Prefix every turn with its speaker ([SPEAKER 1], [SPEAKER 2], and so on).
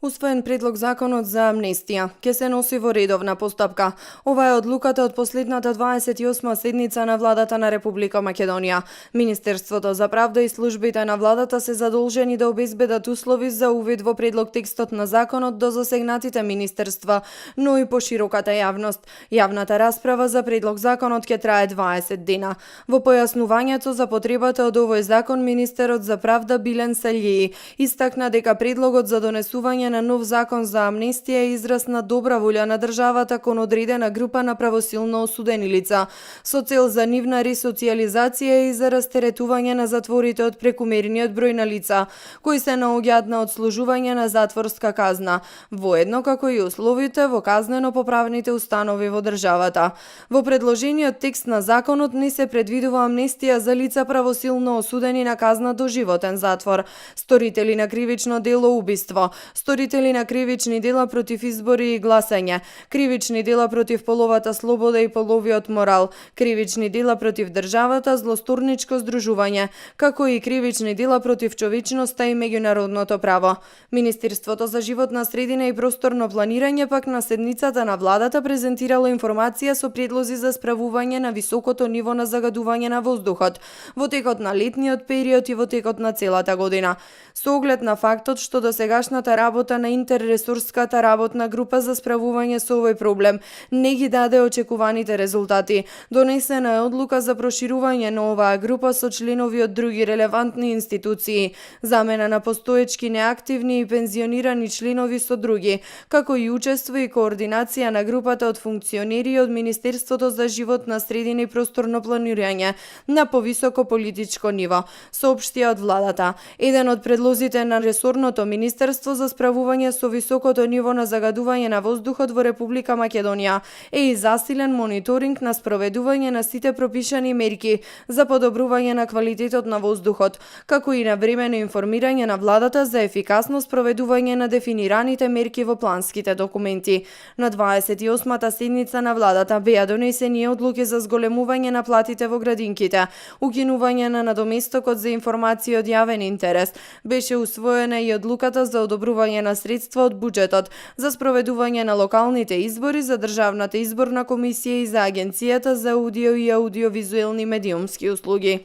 [SPEAKER 1] Усвоен предлог законот за амнестија ќе се носи во редовна постапка. Ова е одлуката од последната 28 седница на владата на Република Македонија. Министерството за правда и службите на владата се задолжени да обезбедат услови за увид во предлог текстот на законот до засегнатите министерства, но и пошироката јавност. Јавната расправа за предлог законот ќе трае 20 дена. Во појаснувањето за потребата од овој закон, министерот за правда Билен Саљии истакна дека предлогот за донесување на нов закон за амнестија е израз на добра волја на државата кон одредена група на правосилно осудени лица, со цел за нивна ресоциализација и за растеретување на затворите од прекумерниот број на лица кои се наоѓаат на одслужување на затворска казна, воедно како и условите во казнено-поправните установи во државата. Во предложениот текст на законот не се предвидува амнестија за лица правосилно осудени на казна до животен затвор, сторители на кривично дело убиство, сторители на кривични дела против избори и гласање, кривични дела против половата слобода и половиот морал, кривични дела против државата, злосторничко здружување, како и кривични дела против човечноста и меѓународното право. Министерството за животна средина и просторно планирање пак на седницата на владата презентирало информација со предлози за справување на високото ниво на загадување на воздухот во текот на летниот период и во текот на целата година. Со оглед на фактот што досегашната работа на интерресурската работна група за справување со овој проблем не ги даде очекуваните резултати, донесена е одлука за проширување на оваа група со членови од други релевантни институции, замена на постоечки неактивни и пензионирани членови со други, како и учество и координација на групата од функционери од Министерството за животна средина и просторно планирање на повисоко политичко ниво, соопштија од владата. Еден од предлозите на ресорното министерство за справување со високото ниво на загадување на воздухот во Република Македонија е и засилен мониторинг на спроведување на сите пропишани мерки за подобрување на квалитетот на воздухот, како и на времено информирање на владата за ефикасно спроведување на дефинираните мерки во планските документи. На 28-та седница на владата беа донесени одлуки за зголемување на платите во градинките, укинување на надоместокот за информација од јавен интерес, беше усвоена и одлуката за одобрување на средства од буџетот за спроведување на локалните избори за Државната изборна комисија и за Агенцијата за аудио и аудиовизуелни медиумски услуги.